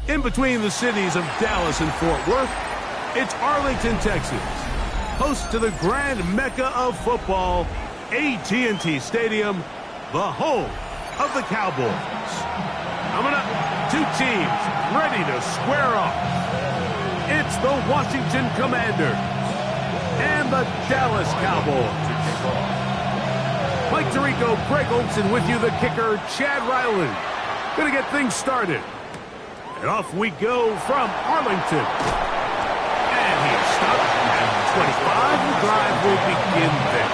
In between the cities of Dallas and Fort Worth, it's Arlington, Texas, host to the grand mecca of football, AT&T Stadium, the home of the Cowboys. Coming up, two teams ready to square off. It's the Washington Commanders and the Dallas Cowboys. Mike Tirico, Greg Olson with you, the kicker, Chad Ryland. Gonna get things started. And off we go from Arlington. And he's stopped at 25. The drive will begin there.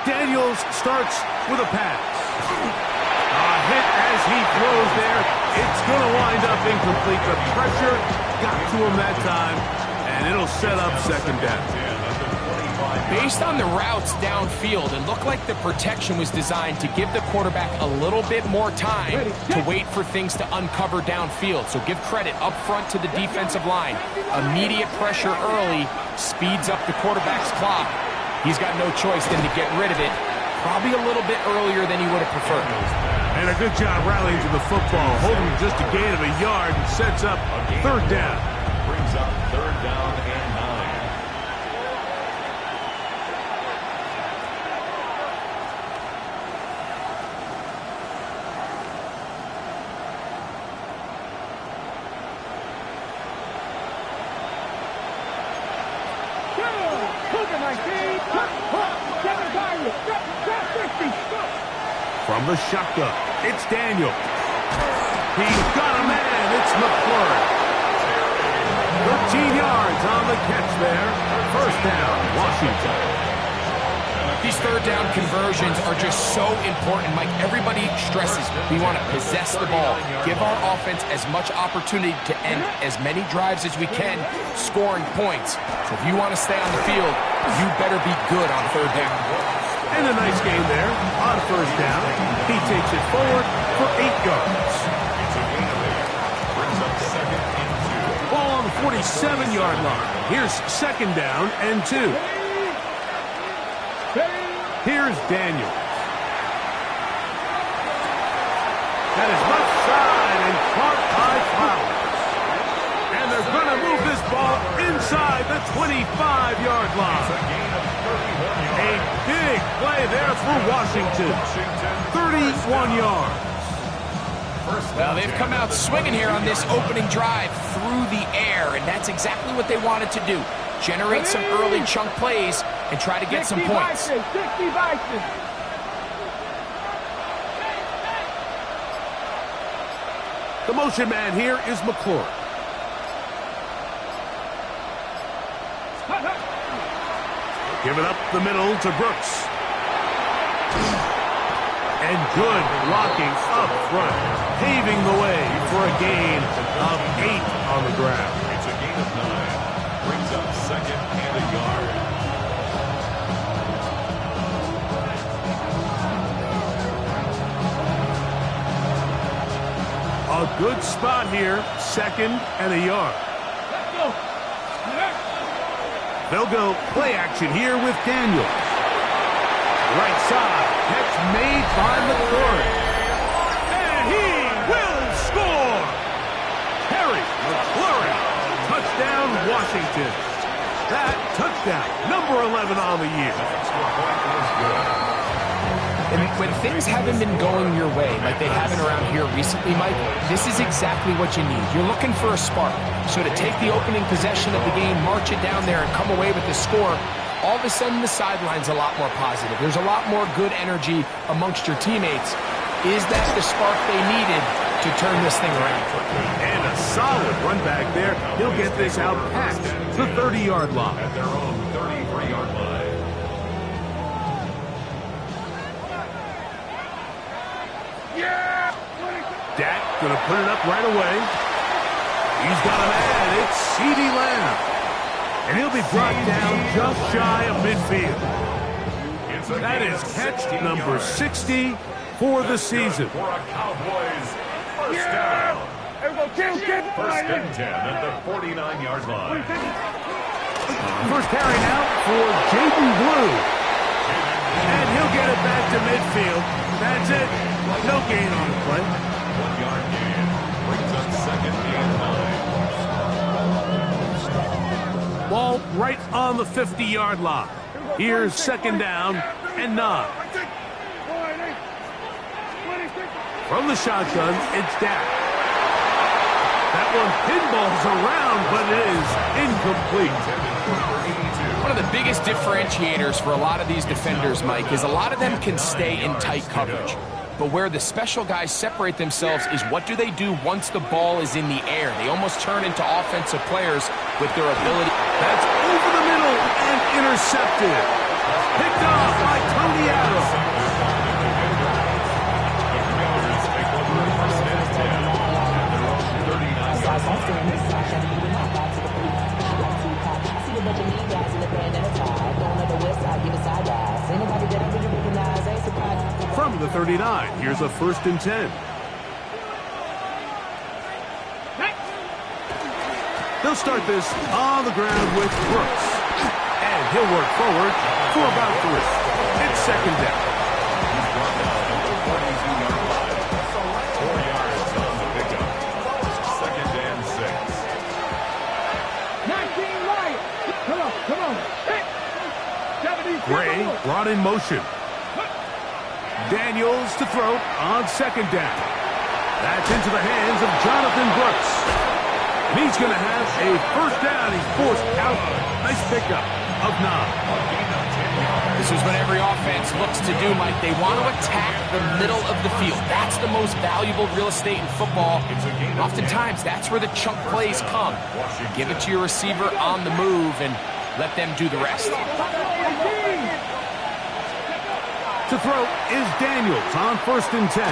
Daniels starts with a pass. A hit as he throws there. It's going to wind up incomplete. The pressure got to him that time, and it'll set up second down. Based on the routes downfield, it looked like the protection was designed to give the quarterback a little bit more time to wait for things to uncover downfield. So give credit up front to the defensive line. Immediate pressure early speeds up the quarterback's clock. He's got no choice than to get rid of it, probably a little bit earlier than he would have preferred. And a good job rallying to the football, holding just a gain of a yard and sets up third down. Brings up third down and 9. From the shotgun, it's Daniel. He's got a man. It's McClure. 13 yards on the catch there. First down, Washington. These third down conversions are just so important, Mike. Everybody stresses we want to possess the ball, give our offense as much opportunity to end as many drives as we can, scoring points. So if you want to stay on the field, you better be good on third down. And a nice game there on first down. He takes it forward for 8 yards. Brings up second and 2. Ball on the 47-yard line. Here's second down and 2. Here's Daniel. That is left side and caught by Flowers. And they're going to move this ball inside the 25-yard line. A big play there for Washington. 31 yards. Well, they've come out swinging here on this opening drive through the air, and that's exactly what they wanted to do. Generate some early chunk plays and try to get some points. The motion man here is McClure. Give it up the middle to Brooks. And good blocking up front, paving the way for a gain of 8 on the ground. It's a gain of 9. Brings up second and a yard. A good spot here, second and a yard. They'll go play action here with Daniel. Right side, catch made by McClure. And he will score! Terry McClure, touchdown. Washington. That touchdown, number 11 on the year. And when things haven't been going your way, like they haven't around here recently, Mike, this is exactly what you need. You're looking for a spark. So to take the opening possession of the game, march it down there, and come away with the score, all of a sudden the sideline's a lot more positive. There's a lot more good energy amongst your teammates. Is that the spark they needed to turn this thing around? And a solid run back there. He'll get this out past the 30-yard line. At their own 33-yard line. Dak gonna put it up right away. He's got a man. It's CeeDee Lamb. And he'll be brought down just shy of midfield. That is catch number 60 for the season. For a Cowboys first down. First and 10 at the 49-yard line. First carry now for Jaden Blue. And he'll get it back to midfield. That's it. No gain on the play. 1-yard gain. Brings up second and 9. Ball right on the 50-yard line. Here's second down and 9. From the shotgun, it's Dak. That one pinballs around, but it is incomplete. One of the biggest differentiators for a lot of these defenders, Mike, is a lot of them can stay in tight coverage. But where the special guys separate themselves is what do they do once the ball is in the air? They almost turn into offensive players with their ability. That's over the middle and intercepted. Picked off by Tony Adams. From the 39, here's a first and 10. They'll start this on the ground with Brooks. And he'll work forward for about 3. It's second down. 4 yards on the pickup. Second and 6. Gray brought in motion. Daniels to throw on second down. That's into the hands of Jonathan Brooks. And he's going to have a first down. He's forced out. Nice pickup of 9. This is what every offense looks to do, Mike. They want to attack the middle of the field. That's the most valuable real estate in football. Oftentimes, that's where the chunk plays come. Give it to your receiver on the move and let them do the rest. To throw is Daniels on first and 10.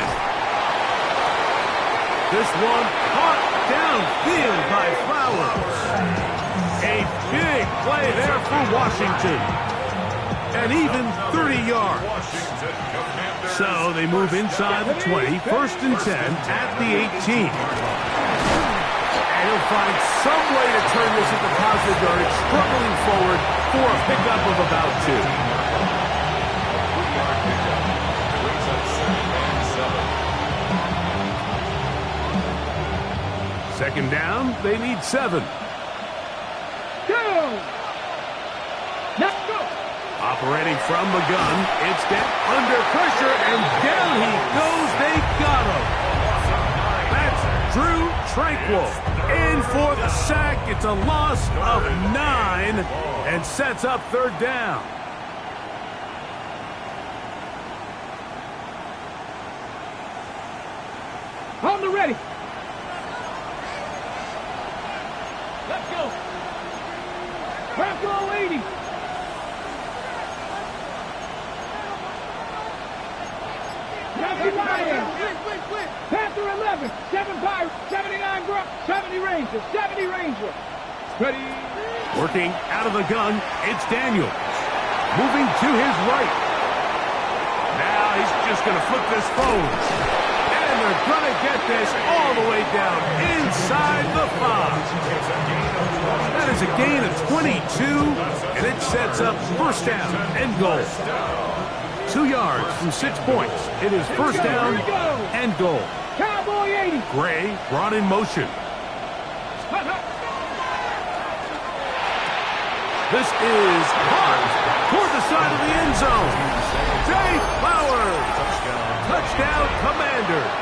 This one caught downfield by Flowers. A big play there for Washington. And even 30 yards. So they move inside the 20, first and 10 at the 18. And he'll find some way to turn this into positive yardage, struggling forward for a pickup of about 2. Second down, they need 7. Let's go. Operating from the gun, it's Dak under pressure, and down he goes. They got him. That's Drew Tranquil in for the sack. It's a loss of 9 and sets up third down. On the ready. Let's go. Panther 80. Panther 11. 7 Pirates. 79 Grunt. 70 Rangers. 70 Rangers. Ready. Working out of the gun, it's Daniels. Moving to his right. Now he's just going to flip this forward. And they're going to get this all the way down inside the 5. That is a gain of 22, and it sets up first down and goal. 2 yards from 6 points. It is first down and goal. Cowboy 80. Gray brought in motion. This is hot toward the side of the end zone. Jay Flowers. Touchdown, Commanders.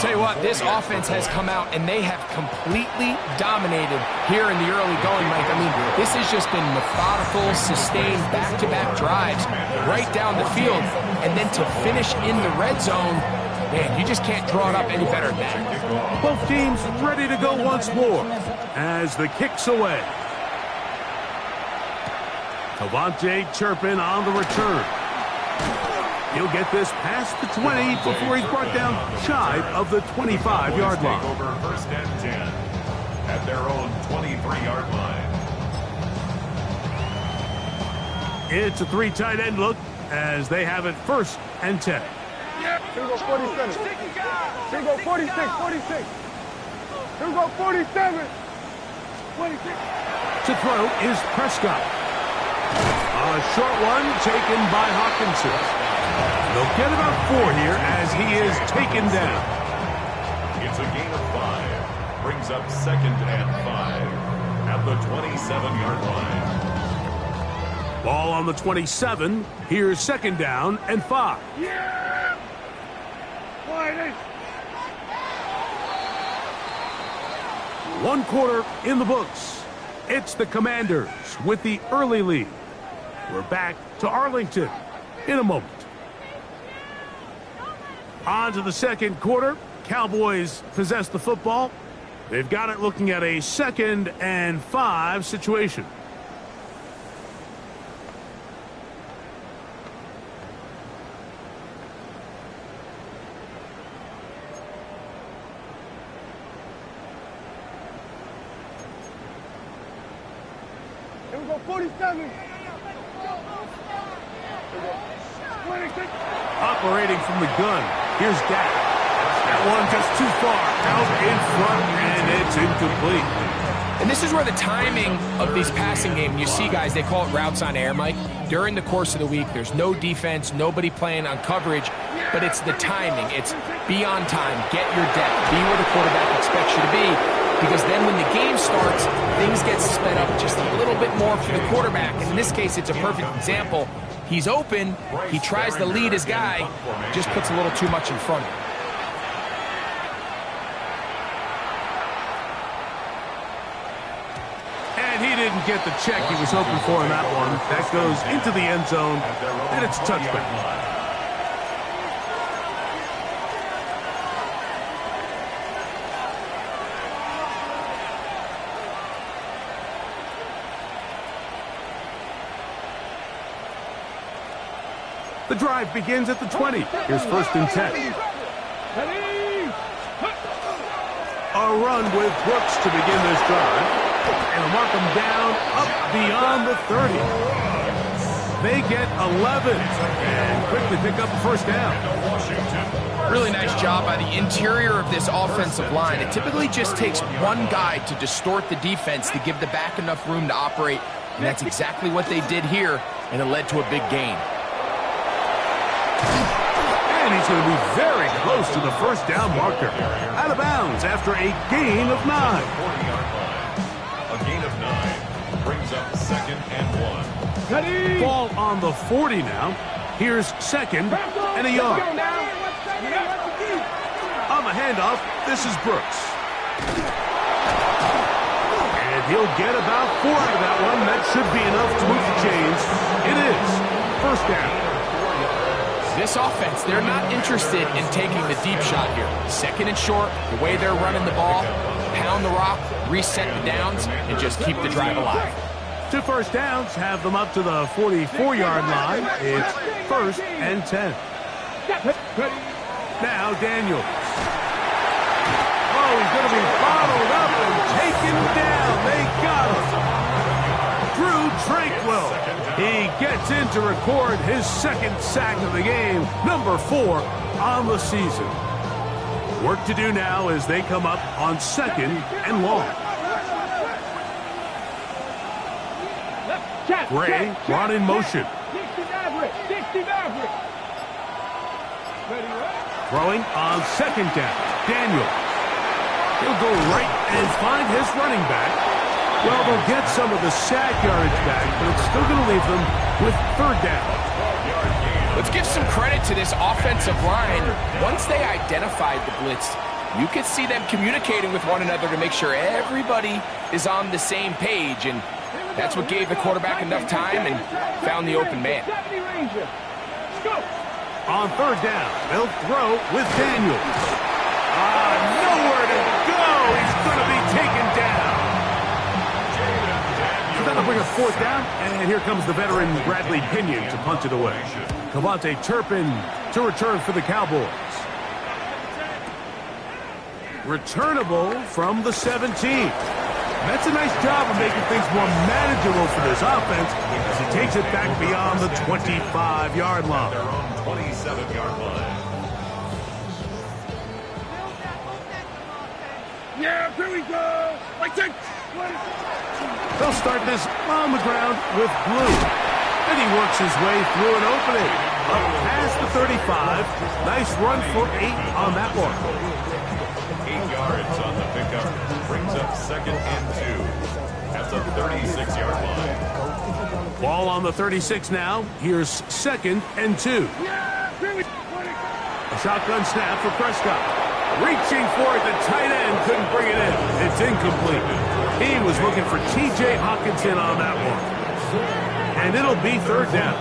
Tell you what, this offense has come out and they have completely dominated here in the early going, Mike. I mean, this has just been methodical, sustained, back-to-back drives right down the field. And then to finish in the red zone, man, you just can't draw it up any better than that. Both teams ready to go once more as the kick's away. Devontae Turpin on the return. He'll get this past the 20 before he's brought down shy of the 25-yard line. Take over first and 10 at their own 23-yard line. It's a 3 tight end look as they have it first and 10. Here we go 47. Here we go 46, 46. Here we go 47. 26. To throw is Prescott. A short one taken by Hawkinson. They'll get about 4 here as he is taken down. It's a gain of 5. Brings up second and 5 at the 27-yard line. Ball on the 27. Here's second down and 5. Yeah! Wide. 1 quarter in the books. It's the Commanders with the early lead. We're back to Arlington in a moment. On to the second quarter. Cowboys possess the football. They've got it looking at a 2nd and 5 situation. Here we go 47. 26. Operating from the gun. Here's Dak. That one just too far. Out in front, and it's incomplete. And this is where the timing of this passing game, you see guys, they call it routes on air, Mike. During the course of the week, there's no defense, nobody playing on coverage, but it's the timing. It's be on time, get your depth, be where the quarterback expects you to be, because then when the game starts, things get sped up just a little bit more for the quarterback. And in this case, it's a perfect example. He's open, he tries to lead his guy, just puts a little too much in front of him. And he didn't get the check he was hoping for in that one. That goes into the end zone, and it's a touchback. The drive begins at the 20. Here's first and 10. A run with Brooks to begin this drive. And they'll mark them down up beyond the 30. They get 11 and quickly pick up the first down. Really nice job by the interior of this offensive line. It typically just takes one guy to distort the defense to give the back enough room to operate. And that's exactly what they did here, and it led to a big gain. And he's going to be very close to the first down marker. Out of bounds after a gain of 9. 40-yard line. A gain of 9 brings up second and 1. Ball on the 40 now. Here's second and a yard. On the handoff, this is Brooks. And he'll get about 4 out of that one. That should be enough to move the chains. It is first down. This offense, they're not interested in taking the deep shot here. Second and short, the way they're running the ball, pound the rock, reset the downs, and just keep the drive alive. 2 first downs have them up to the 44-yard line. It's first and 10. Now Daniels. Oh, he's going to be bottled up and taken down. They got him. Drew Tranquil. He gets in to record his second sack of the game, number 4 on the season. Work to do now as they come up on second and long. Gray brought in motion. Throwing on second down. Daniel. He'll go right and find his running back. Well, they'll get some of the sack yardage back, but it's still going to leave them with third down. Let's give some credit to this offensive line. Once they identified the blitz, you could see them communicating with one another to make sure everybody is on the same page, and that's what gave the quarterback enough time and found the open man. On third down, they'll throw with Daniels. Nowhere to go. He's going to be taken down. So that'll bring a fourth down, and here comes the veteran Bradley Pinion to punt it away. Cavante Turpin to return for the Cowboys. Returnable from the 17. That's a nice job of making things more manageable for this offense as he takes it back beyond the 25-yard line. Their own 27-yard line. Yeah, here we go. Like that. They'll start this on the ground with Blue. And he works his way through an opening. Up past the 35. Nice run for 8 on that one. 8 yards on the pickup. Brings up 2nd and 2. That's a 36-yard line. Ball on the 36 now. Here's 2nd and 2. A shotgun snap for Prescott. Reaching for it, the tight end couldn't bring it in. It's incomplete. He was looking for T.J. Hawkinson on that one. And it'll be third down.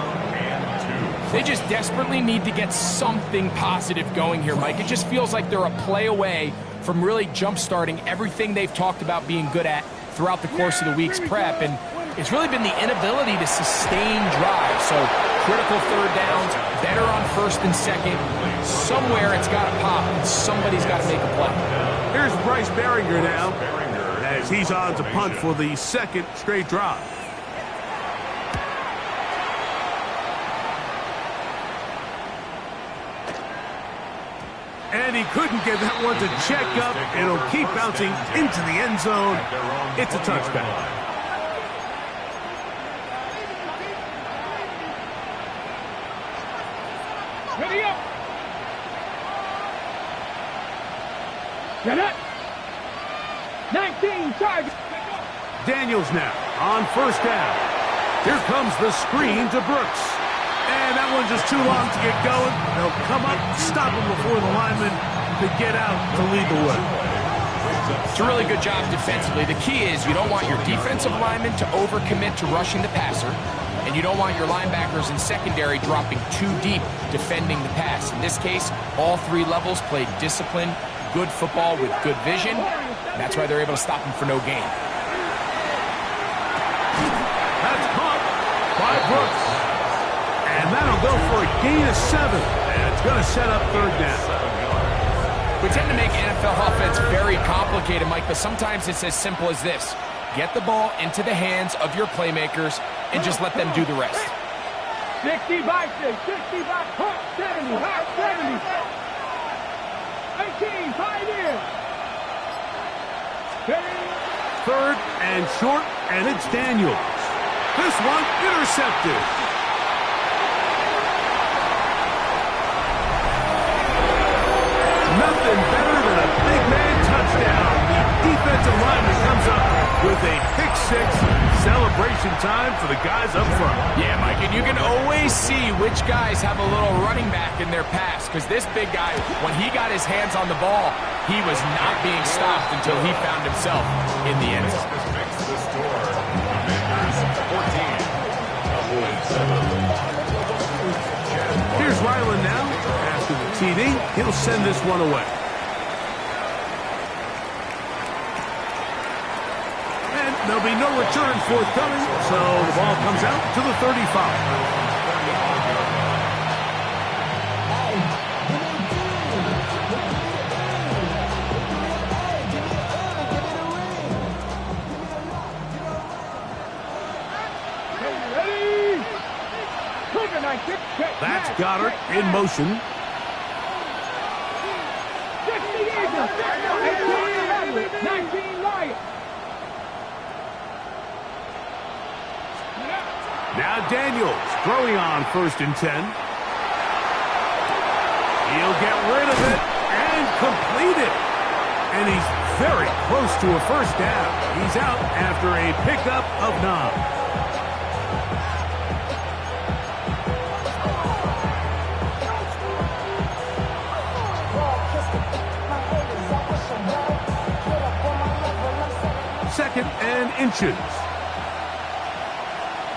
They just desperately need to get something positive going here, Mike. It just feels like they're a play away from really jump-starting everything they've talked about being good at throughout the course of the week's prep. And it's really been the inability to sustain drives. So critical third downs, better on 1st and 2nd. Somewhere it's got to pop, and somebody's got to make a play. Here's Bryce Behringer now as he's on to punt for the 2nd straight drive. And he couldn't get that one to check up. It'll keep bouncing into the end zone. It's a touchback. Ready up. Get it. 19 targets. Daniels now on 1st down. Here comes the screen to Brooks. And that one's just too long to get going. They'll come up, stop him before the lineman to get out to lead the way. It's a really good job defensively. The key is you don't want your defensive linemen to overcommit to rushing the passer, and you don't want your linebackers in secondary dropping too deep defending the pass. In this case, all 3 levels played disciplined, good football with good vision. And that's why they're able to stop him for no gain. That's caught by Brooks. And that'll go for a gain of 7. And it's going to set up third down. We tend to make NFL offense very complicated, Mike, but sometimes it's as simple as this. Get the ball into the hands of your playmakers and just let them do the rest. 60 by 6, 60 by 70, hot 70. 18, 5 in. 3rd and short, and it's Daniels. This one intercepted. Nothing better than a big man touchdown. The defensive lineman comes up with a pick-6. Celebration time for the guys up front. Yeah, Mike, and you can always see which guys have a little running back in their pass, because this big guy, when he got his hands on the ball, he was not being stopped until he found himself in the end zone. Here's Ryland now. After the TD, he'll send this one away. And there'll be no return forthcoming, so the ball comes out to the 35. That's Goddard in motion. Now Daniels throwing on 1st and 10. He'll get rid of it and complete it. And he's very close to a first down. He's out after a pickup of 9. Second and inches.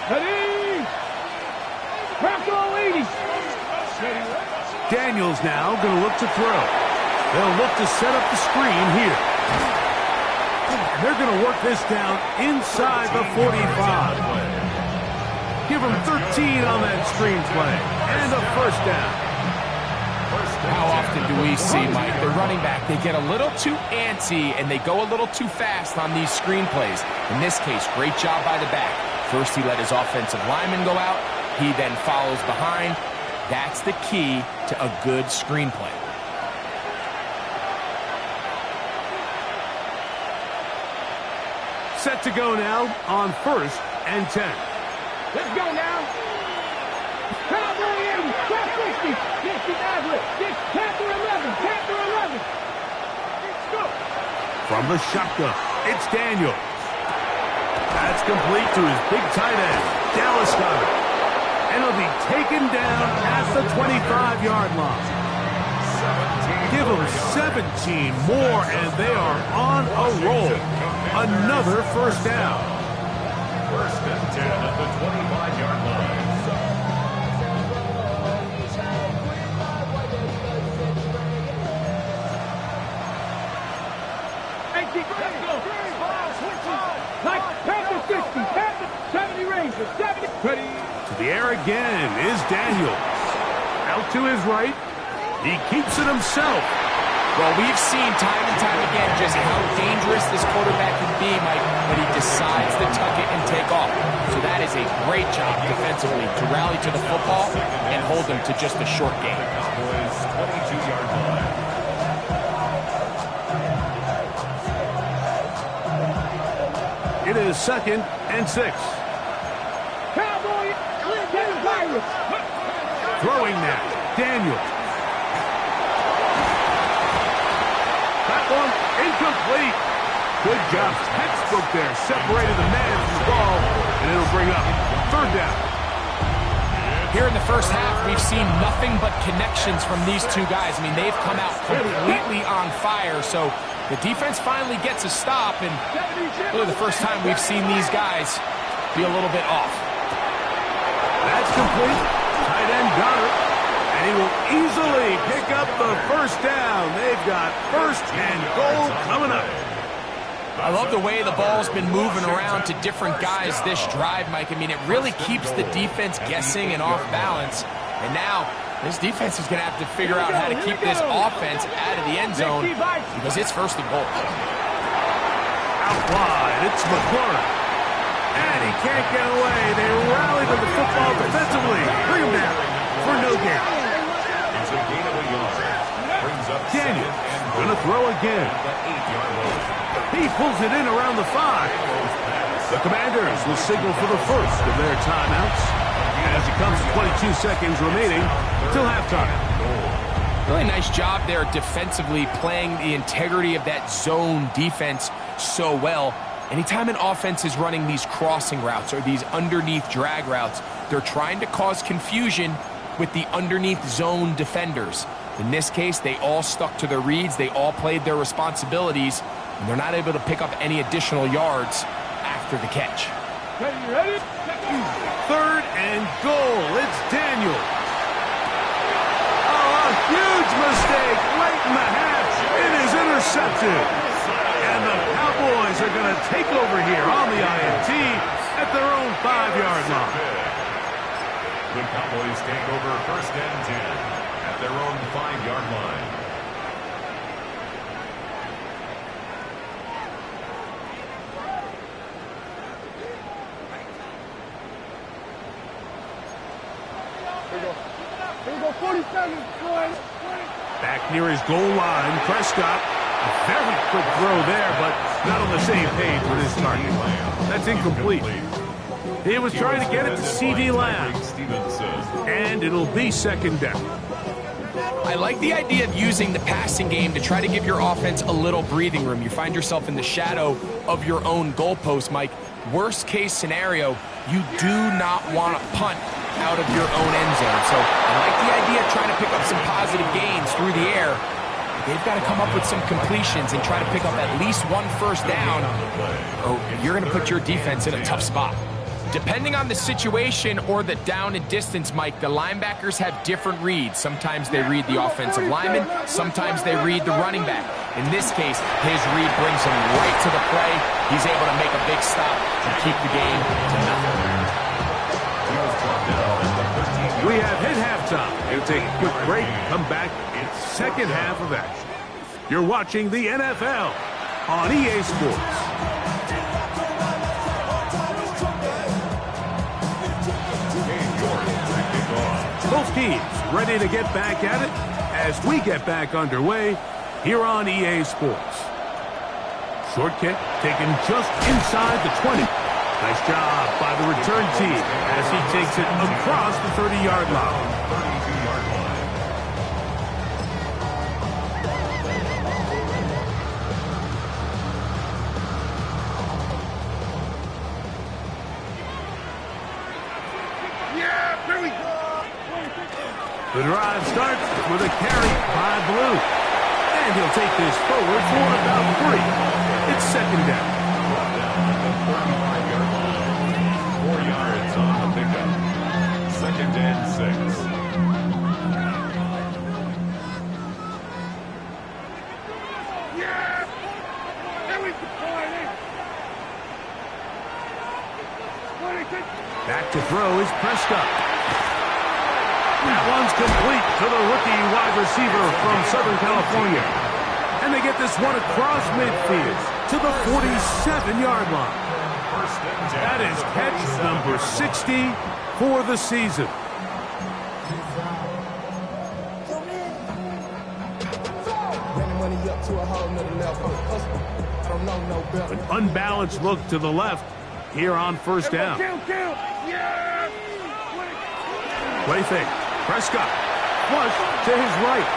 Ready? Crack all 80. Daniels now going to look to throw. They'll look to set up the screen here. And they're going to work this down inside the 45. Give them 13 on that screen play. And a first down. How often do we see, Mike, the running back, they get a little too antsy and they go a little too fast on these screen plays. In this case, great job by the back. First, he let his offensive lineman go out. He then follows behind. That's the key to a good screen play. Set to go now on 1st and 10. Let's go now. Cowboy 80, 60, 60 average. Panther 11, Panther 11. Let's go. From the shotgun, it's Daniels. That's complete to his big tight end, Dallas Goedert. And he'll be taken down at the 25-yard line. Give them 17 more, and they are on a roll. Another first down. 1st and 10 at the 25-yard line. Like Panther 60, Panther 70 Rangers, 70. Ready? To the air again is Daniels. Out to his right. He keeps it himself. Well, we've seen time and time again just how dangerous this quarterback can be, Mike, but he decides to tuck it and take off. So that is a great job defensively to rally to the football and hold them to just a short gain. Cowboys 22-yard line. It is 2nd and 6. Cowboy, get the virus. Throwing now, Daniels. That one incomplete. Good job. Textbook there. Separated the man from the ball, and it'll bring up 3rd down. Here in the first half, we've seen nothing but connections from these two guys. I mean, they've come out completely on fire, so the defense finally gets a stop, and really the first time we've seen these guys be a little bit off. That's complete. Tight end Goedert. And he will easily pick up the first down. They've got 1st and goal coming up. I love the way the ball's been moving around to different guys this drive, Mike. I mean, it really keeps the defense guessing and off balance. And now, this defense is going to have to figure out how to keep this offense out of the end zone because it's 1st and goal. Out wide, it's McClure. And he can't get away. They rally to the football defensively. Bring him down for no gain. It's a gain of a yard. Brings up Daniels going to throw again. the 8-yard line. He pulls it in around the 5. The Commanders will signal for the first of their timeouts as it comes to 22 seconds remaining till halftime. Really nice job there defensively, playing the integrity of that zone defense so well. Anytime an offense is running these crossing routes or these underneath drag routes, they're trying to cause confusion with the underneath zone defenders. In this case, they all stuck to their reads, they all played their responsibilities, and they're not able to pick up any additional yards after the catch. Ready? 3rd and goal. It's Daniels. Oh, a huge mistake late in the half. It is intercepted. And the Cowboys are going to take over here on the INT at their own 5-yard line. The Cowboys take over 1st and 10 at their own 5-yard line. Here we go, 47. Back near his goal line, Prescott. A very quick throw there, but not on the same page with his target. That's incomplete. He was trying to get it to C.D. Lamb. And it'll be 2nd down. I like the idea of using the passing game to try to give your offense a little breathing room. You find yourself in the shadow of your own goalpost, Mike. Worst case scenario, you do not want to punt out of your own end zone. So I like the idea of trying to pick up some positive gains through the air. They've got to come up with some completions and try to pick up at least one first down, or you're going to put your defense in a tough spot. Depending on the situation or the down and distance, Mike, the linebackers have different reads. Sometimes they read the offensive lineman, sometimes they read the running back. In this case, his read brings him right to the play. He's able to make a big stop and keep the game to nothing. We have hit halftime. We'll take a quick break, come back in second half of action. You're watching the NFL on EA Sports. Both teams ready to get back at it as we get back underway here on EA Sports. Short kick taken just inside the 20. Nice job by the return team as he takes it across the 30-yard line. The drive starts with a carry by Blue. And he'll take this forward for about 3. It's second down. 4 yards on the pickup. Second and 6. Back to throw is Prescott. That one's complete to the rookie wide receiver from Southern California. And they get this one across midfield to the 47-yard line. That is catch number 60 for the season. An unbalanced look to the left here on first down. Play fake. Prescott, flush to his right.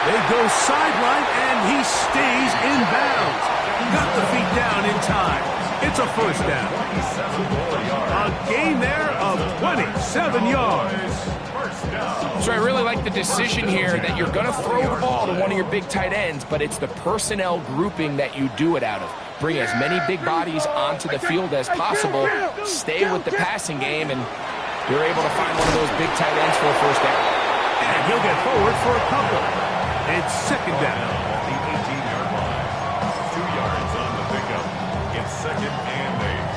They go sideline, and he stays in bounds. Got the feet down in time. It's a first down. A gain there of 27 yards. So I really like the decision here that you're going to throw the ball to one of your big tight ends, but it's the personnel grouping that you do it out of. Bring as many big bodies onto the field as possible. Stay with the passing game, and you're able to find one of those big tight ends for a first down. And he'll get forward for a couple. It's second down. The 18-yard line. 2 yards on the pickup. It's second and 8.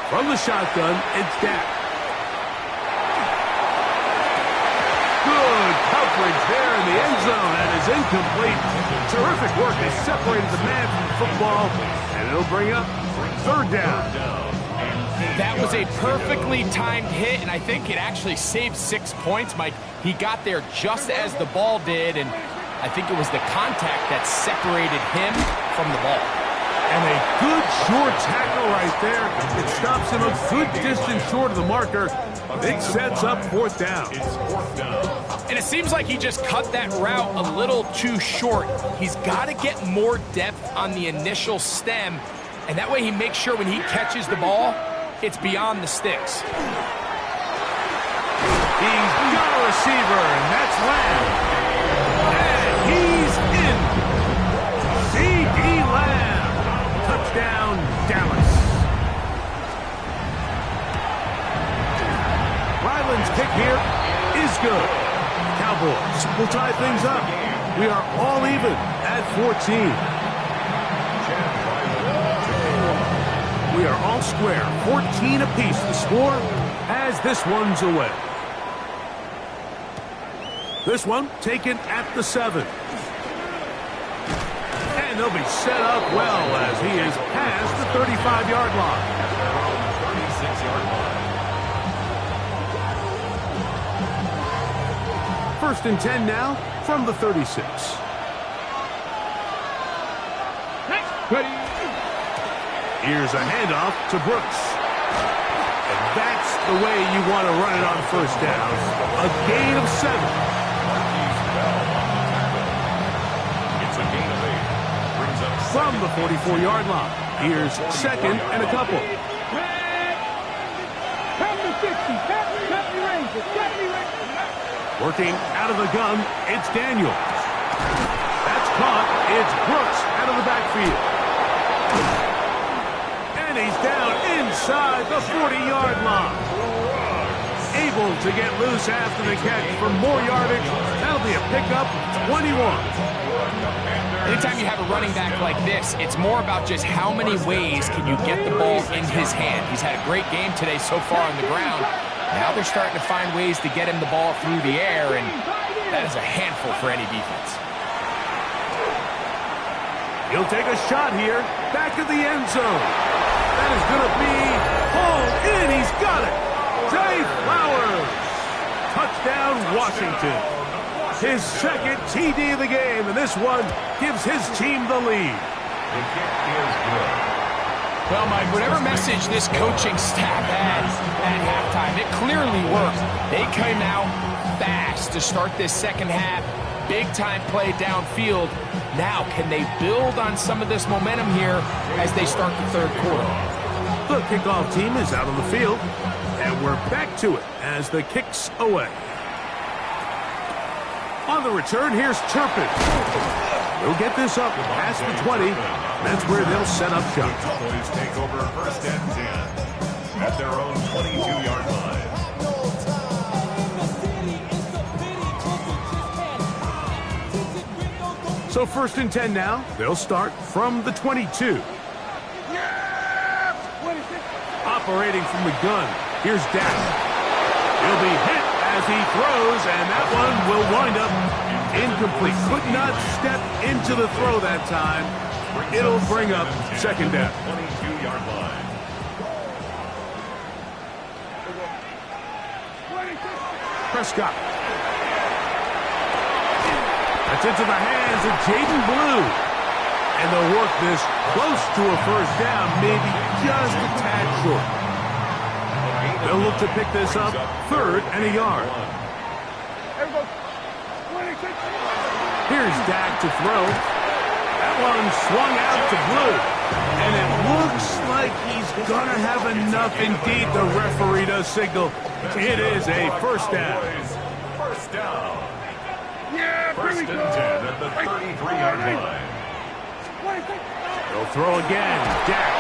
From the shotgun, it's Dak. Good coverage there in the end zone. That is incomplete. Terrific work. They separated the man from the football, and it'll bring up third down. That was a perfectly timed hit, and I think it actually saved 6 points, Mike. He got there just as the ball did, and I think it was the contact that separated him from the ball. And a good short tackle right there. It stops him a good distance short of the marker. It sets up fourth down. And it seems like he just cut that route a little too short. He's got to get more depth on the initial stem, and that way he makes sure when he catches the ball, it's beyond the sticks. He's got a receiver, and that's Lamb. And he's in. C.D. Lamb. Touchdown, Dallas. Ryland's kick here is good. Cowboys will tie things up. We are all even at 14. We are all square, 14 apiece the score as this one's away. This one taken at the 7. And they'll be set up well as he is past the 35-yard line. 36-yard line. First and 10 now from the 36. Ready. Here's a handoff to Brooks. And that's the way you want to run it on first down. A gain of 7. It's a gain of 8. Brings up From the 44-yard line. Here's second and a couple. Working out of the gun, it's Daniels. That's caught. It's Brooks out of the backfield. And he's down inside the 40-yard line. Able to get loose after the catch for more yardage. That'll be a pickup, 21. Anytime you have a running back like this, it's more about just how many ways can you get the ball in his hand. He's had a great game today so far on the ground. Now they're starting to find ways to get him the ball through the air, and that is a handful for any defense. He'll take a shot here, back of the end zone. That is going to be pulled in. He's got it. Zay Flowers. Touchdown, Washington. His second TD of the game, and this one gives his team the lead. the kick is good. Well, Mike, whatever message this coaching staff had at halftime, it clearly worked. They came out fast to start this second half. Big-time play downfield. Now, can they build on some of this momentum here as they start the third quarter? The kickoff team is out on the field, and we're back to it as the kick's away. On the return, here's Turpin. They'll get this up past the 20. That's where they'll set up shop. Cowboys take over first and 10 at their own 22-yard line. So first and 10 now. They'll start from the 22. Operating from the gun. Here's Dak. He'll be hit as he throws, and that one will wind up incomplete. Could not step into the throw that time. It'll bring up second down. 22-yard line. Prescott. That's into the hands of Jaden Blue. And they'll work this close to a first down, maybe just a tad short. They'll look to pick this up, third and a yard. Here's Dak to throw. That one swung out to Blue. And it looks like he's going to have enough. Indeed, the referee does signal. It is a first down. First down. First and 10 at the 33-yard line. They'll throw again. Dak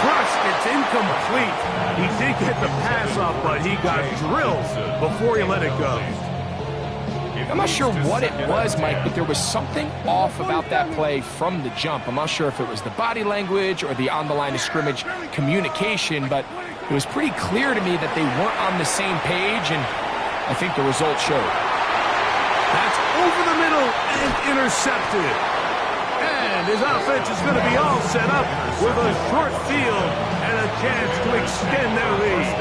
crushed. It's incomplete. He did get the pass off, but he got drilled before he let it go. I'm not sure what it was, Mike, but there was something off about that play from the jump. I'm not sure if it was the body language or the on-the-line of scrimmage communication, but it was pretty clear to me that they weren't on the same page, and I think the result showed. That's over the middle and intercepted. And his offense is going to be all set up with a short field and a chance to extend their lead.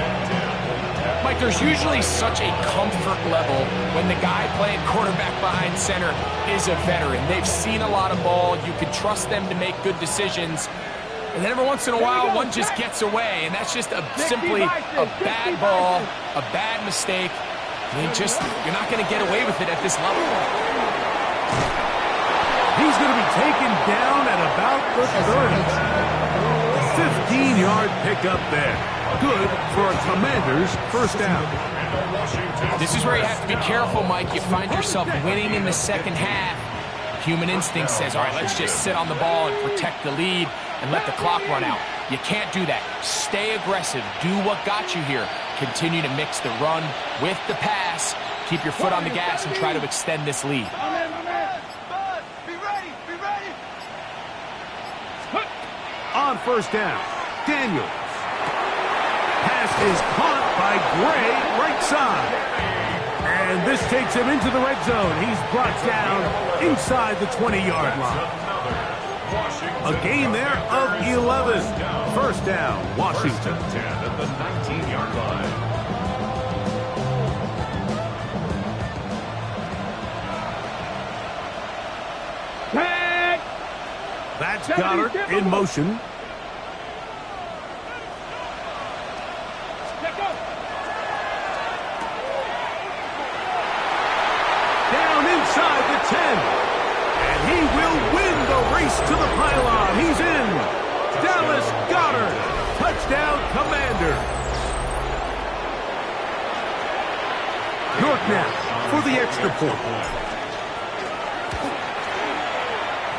Mike, there's usually such a comfort level when the guy playing quarterback behind center is a veteran. They've seen a lot of ball. You can trust them to make good decisions. And then every once in a while, one just gets away, and that's just simply a bad ball, a bad mistake. You're not going to get away with it at this level. He's going to be taken down at about the 30. 15-yard pickup there. Good for a Commander's first down. This is where you have to be careful, Mike. You find yourself winning in the second half. Human instinct says, all right, let's just sit on the ball and protect the lead and let the clock run out. You can't do that. Stay aggressive. Do what got you here. Continue to mix the run with the pass. Keep your foot on the gas and try to extend this lead. On first down, Daniels. Pass is caught by Gray, right side. And this takes him into the red zone. He's brought down inside the 20-yard line. A gain there of 11. First down, Washington. 10 at the 19-yard line. That's Goddard in motion. Down inside the 10. And he will win the race to the pylon. He's in. Dallas Goddard. Touchdown, Commanders. York now for the extra point.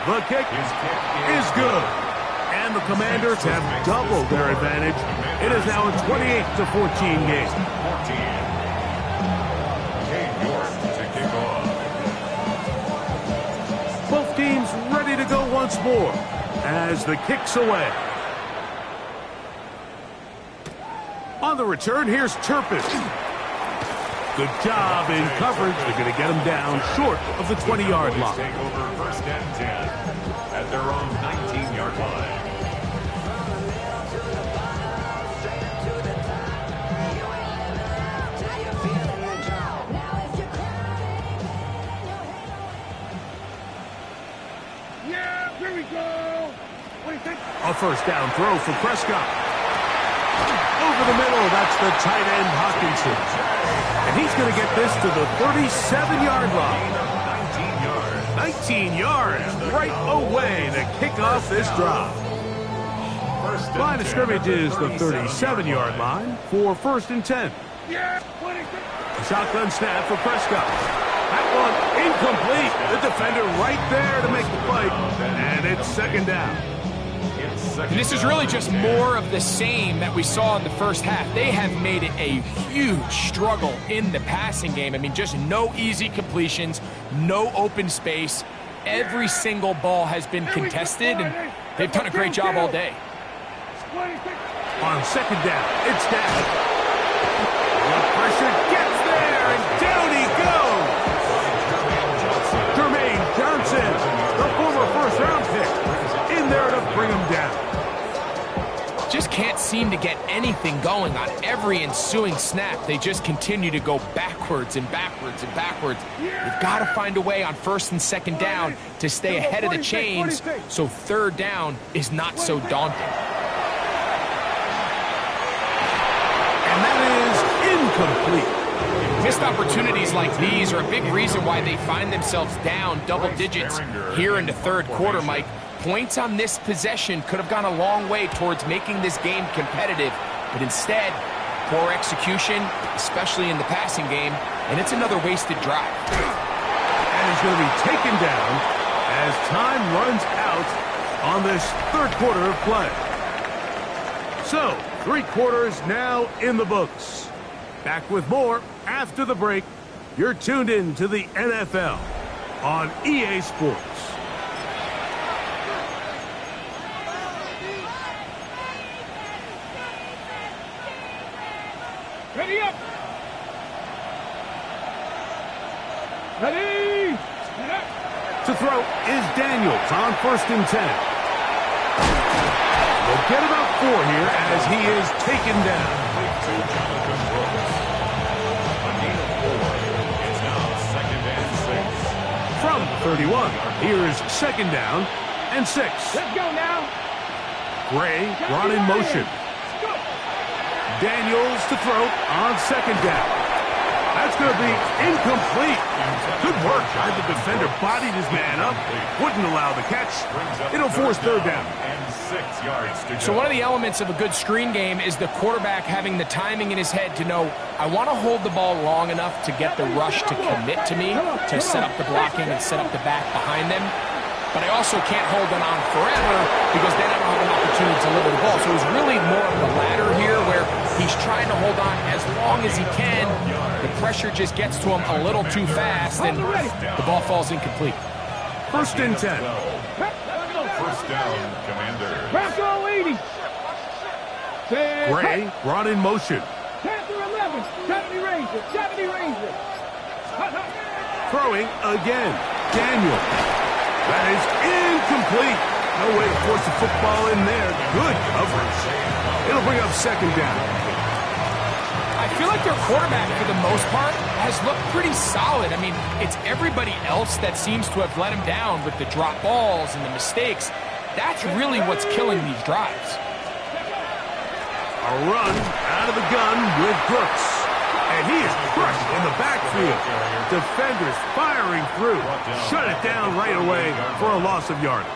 The kick is good. And the Commanders have doubled their advantage. It is now a 28-14 game. Both teams ready to go once more as the kick's away. On the return, here's Turpin. Good job in coverage. They're going to get him down short of the 20-yard line. Take over first and 10 at their own 19-yard line. Yeah, here we go. What do you think? A first down throw for Prescott. Over the middle, that's the tight end Hawkinson. And he's going to get this to the 37-yard line. 19 yards right away to kick off this drive. Line of scrimmage is the 37-yard line for first and 10. A shotgun snap for Prescott. That one incomplete. The defender right there to make the play. And it's second down. And this is really just more of the same that we saw in the first half. They have made it a huge struggle in the passing game. I mean, just no easy completions, no open space. Every single ball has been contested, and they've done a great job all day. On second down, it's down. The pressure gets there, and down he goes. Jermaine Johnson, the former first-round pick, in there to bring him down. Just can't seem to get anything going on every ensuing snap. They just continue to go backwards and backwards and backwards. You've got to find a way on first and second down to stay ahead of the chains so third down is not so daunting. And that is incomplete. Missed opportunities like these are a big reason why they find themselves down double digits here in the third quarter, Mike. Points on this possession could have gone a long way towards making this game competitive, but instead, poor execution, especially in the passing game, and it's another wasted drive. And he's going to be taken down as time runs out on this third quarter of play. So, 3 quarters now in the books. Back with more after the break. You're tuned in to the NFL on EA Sports. Ready up. Ready. To throw is Daniels on first and 10. They'll get about 4 here as he is taken down. It's now second and 6. From 31, here's second down and 6. Let's go now. Gray brought in motion. Daniels to throw on second down. That's going to be incomplete. Good work. The defender bodied his man up. Wouldn't allow the catch. It'll force third down. And 6 yards to go. So one of the elements of a good screen game is the quarterback having the timing in his head to know, I want to hold the ball long enough to get the rush to commit to me, to set up the blocking and set up the back behind them. But I also can't hold it on forever because then I don't have an opportunity to deliver the ball. So it's really more of the latter here where he's trying to hold on as long as he can. The pressure just gets to him a little too fast and the ball falls incomplete. First and 10. First down, Commanders. Bronco 80. Gray brought in motion. 10 through 11. 70 Ranger. 70 Ranger. Throwing again. Daniel. That is incomplete. No way to force the football in there. Good coverage. It'll bring up second down. I feel like their quarterback, for the most part, has looked pretty solid. I mean, it's everybody else that seems to have let him down with the drop balls and the mistakes. That's really what's killing these drives. A run out of the gun with Brooks. And he is crushed in the backfield. Defenders firing through. Shut it down right away for a loss of yardage.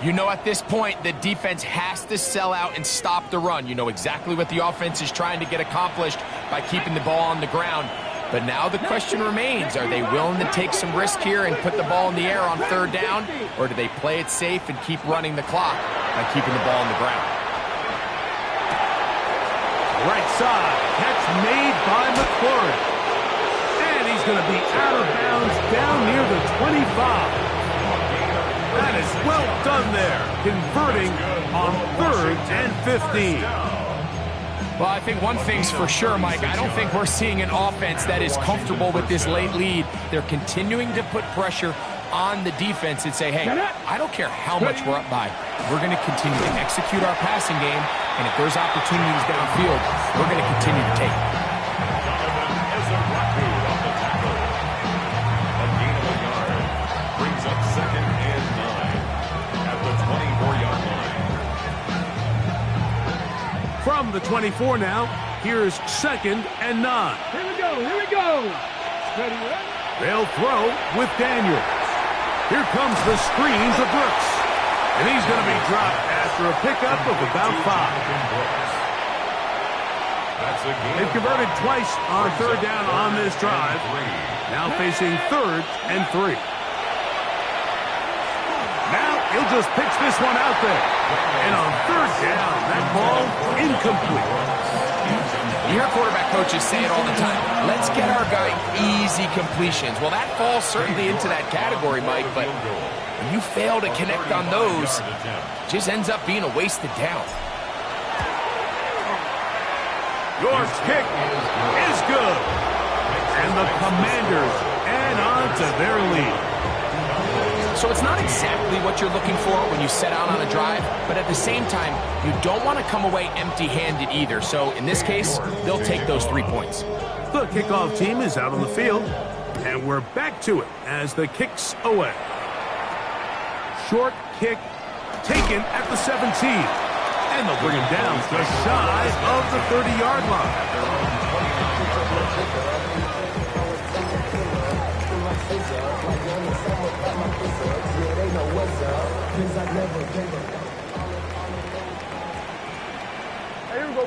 You know, at this point, the defense has to sell out and stop the run. You know exactly what the offense is trying to get accomplished by keeping the ball on the ground. But now the question remains, are they willing to take some risk here and put the ball in the air on third down? Or do they play it safe and keep running the clock by keeping the ball on the ground? Right side, catch made by McLaurin. And he's going to be out of bounds down near the 25. That is well done there, converting on 3rd and 15. Well, I think one thing's for sure, Mike. I don't think we're seeing an offense that is comfortable with this late lead. They're continuing to put pressure on the defense and say, hey, I don't care how much we're up by. We're going to continue to execute our passing game, and if there's opportunities downfield, we're going to continue to take it. From the 24 now, here's 2nd and 9. Here we go, here we go. Ready, ready? They'll throw with Daniels. Here comes the screen to Brooks. And he's going to be dropped after a pickup of about 5. They've converted twice on 3rd down on this drive. Now facing 3rd and 3. Now he'll just pitch this one out there. And on 3rd down, that ball incomplete. You hear quarterback coaches say it all the time. Let's get our guy easy completions. Well, that falls certainly into that category, Mike, but when you fail to connect on those, it just ends up being a wasted down. Your kick is good. And the Commanders add on to their lead. So it's not exactly what you're looking for when you set out on a drive, but at the same time, you don't want to come away empty-handed either. So in this case, they'll take those 3 points. The kickoff team is out on the field, and we're back to it as the kick's away. Short kick taken at the 17. And they'll bring him down just shy of the 30-yard line. Here we go.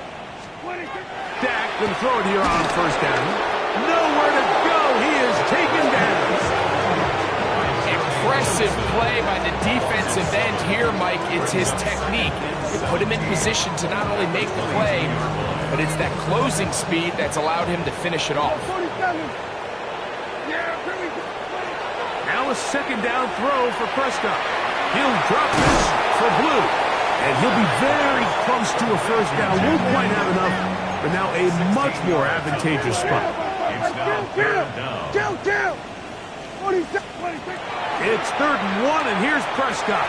Dak can throw it here on 1st down. Nowhere to go. He is taken down. Impressive play by the defensive end here, Mike. It's his technique. It put him in position to not only make the play, but it's that closing speed that's allowed him to finish it off. 47. Yeah, here we go. Now a 2nd down throw for Prescott. He'll drop this for Blue. And he'll be very close to a 1st down. Won't quite have enough, but now a much more advantageous spot. It's now 3rd down. Down. 46. It's 3rd and 1, and here's Prescott.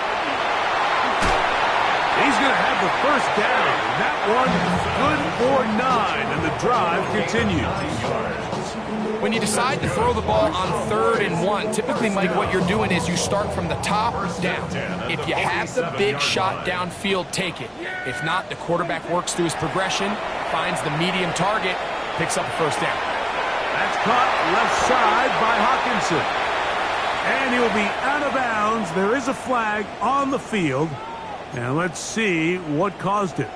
He's going to have the 1st down. That one good for 9, and the drive continues. When you decide to throw the ball on 3rd and 1, typically, Mike, what you're doing is you start from the top down. If you have the big shot downfield, take it. If not, the quarterback works through his progression, finds the medium target, picks up the 1st down. That's caught left side by Hawkinson. And he'll be out of bounds. There is a flag on the field. And let's see what caused it.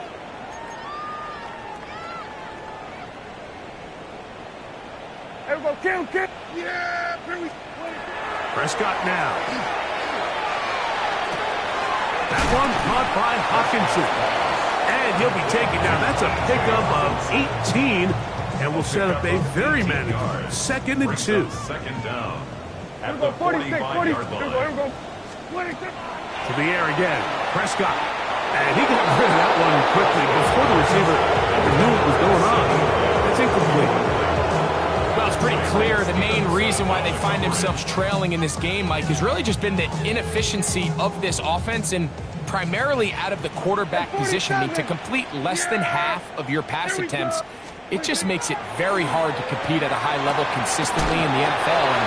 Here we go, kill. Yeah, here we go. Prescott now. That one caught by Hawkinson. And he'll be taken down. That's a pickup of 18. And will set up a very manageable 2nd and 2. 2nd down. Here we go, 46. Here we go. 46. To the air again. Prescott. And he got rid of that one quickly before the receiver knew what was going on. It's incomplete. Well, it's pretty clear the main reason why they find themselves trailing in this game, Mike, has really just been the inefficiency of this offense and primarily out of the quarterback position. I mean, to complete less than half of your pass attempts, it just makes it very hard to compete at a high level consistently in the NFL. And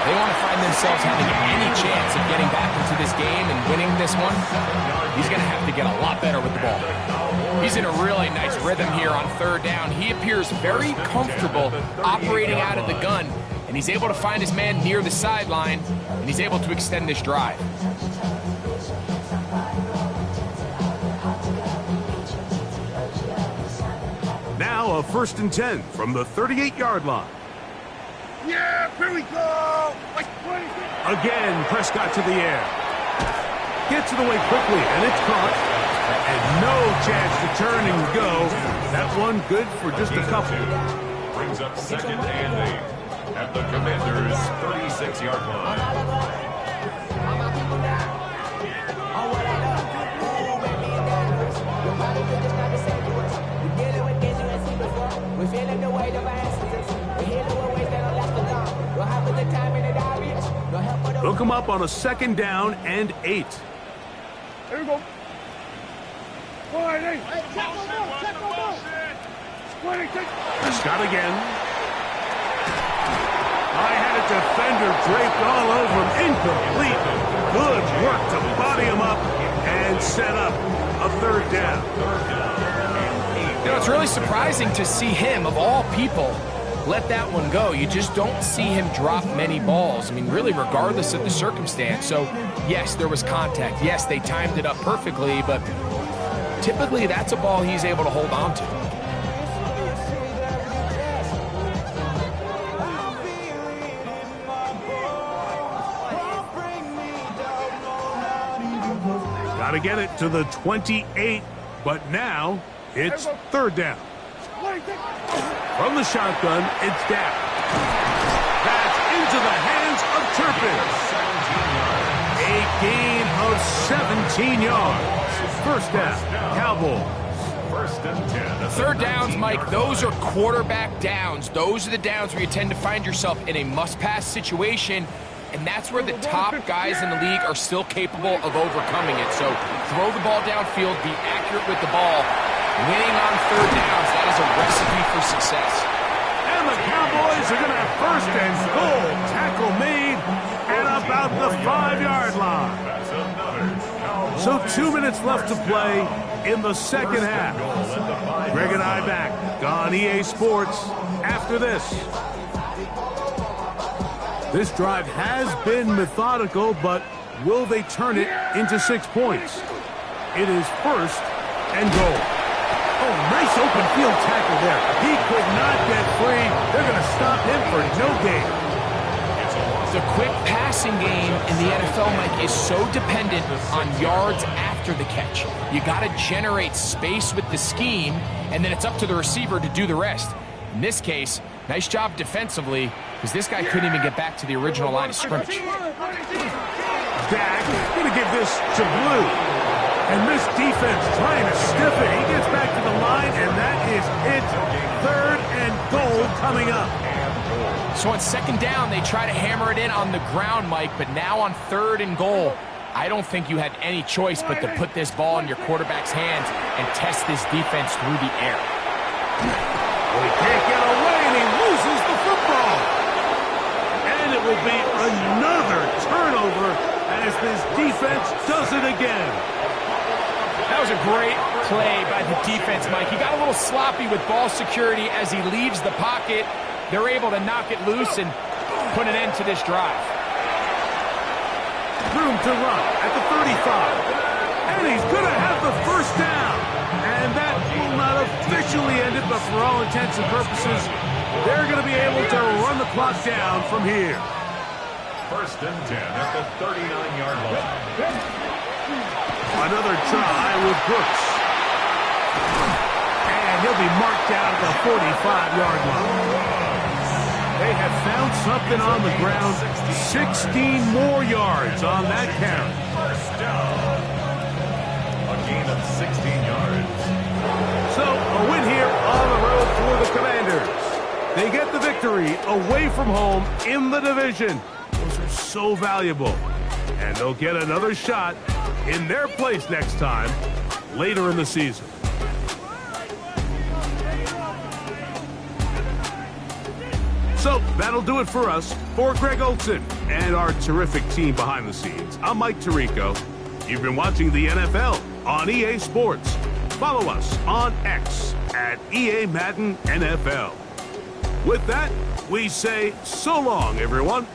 They want to find themselves having any chance of getting back into this game and winning this one. He's going to have to get a lot better with the ball. He's in a really nice rhythm here on third down. He appears very comfortable operating out of the gun, and he's able to find his man near the sideline, and he's able to extend this drive. Now a 1st and 10 from the 38-yard line. Yeah, here we go. Again, Prescott to the air. Gets it away quickly, and it's caught. And no chance to turn and go. That one good for just a couple. Brings up 2nd and 8 at the Commanders' 36-yard line. Hook him up on a 2nd down and 8. Here we go. 1-8. Prescott again. I had a defender draped all over him. Incomplete. Good work to body him up and set up a 3rd down. You know, it's really surprising to see him, of all people, let that one go. You just don't see him drop many balls. I mean, really, regardless of the circumstance. So, yes, there was contact. Yes, they timed it up perfectly, but typically that's a ball he's able to hold on to. Got to get it to the 28, but now it's 3rd down. From the shotgun, it's down. That's into the hands of Turpin. A gain of 17 yards. 1st down, Cowboys. 1st and 10. 3rd downs, Mike, those are quarterback downs. Those are the downs where you tend to find yourself in a must-pass situation, and that's where the top guys in the league are still capable of overcoming it. So throw the ball downfield, be accurate with the ball. Winning on 3rd downs, that is a recipe for success. And the Cowboys are going to have 1st and goal. Tackle made at about the 5-yard line. So 2 minutes left to play in the 2nd half. Greg and I back on EA Sports after this. This drive has been methodical, but will they turn it into 6 points? It is 1st and goal. Oh, nice open field tackle there. He could not get free. They're going to stop him for no gain. The quick passing game in the NFL, Mike, is so dependent on yards after the catch. You got to generate space with the scheme, and then it's up to the receiver to do the rest. In this case, nice job defensively, because this guy couldn't even get back to the original line of scrimmage. Dak going to give this to Blue. And this defense trying to stiff it. He gets back to the line, and that is it. 3rd and goal coming up. So on 2nd down, they try to hammer it in on the ground, Mike, but now on 3rd and goal, I don't think you had any choice but to put this ball in your quarterback's hands and test this defense through the air. Well, he can't get away, and he loses the football. And it will be another turnover as this defense does it again. That was a great play by the defense, Mike. He got a little sloppy with ball security as he leaves the pocket. They're able to knock it loose and put an end to this drive. Room to run at the 35. And he's going to have the 1st down. And that will not officially end it, but for all intents and purposes, they're going to be able to run the clock down from here. 1st and 10 at the 39-yard line. Another try with Brooks. And he'll be marked down at the 45-yard line. They have found something on the ground. 16 more yards on that carry. 1st down. A gain of 16 yards. So a win here on the road for the Commanders. They get the victory away from home in the division. Those are so valuable. And they'll get another shot in their place next time, later in the season. So that'll do it for us. For Greg Olson and our terrific team behind the scenes, I'm Mike Tirico. You've been watching the NFL on EA Sports. Follow us on X at EA Madden NFL. With that, we say so long, everyone.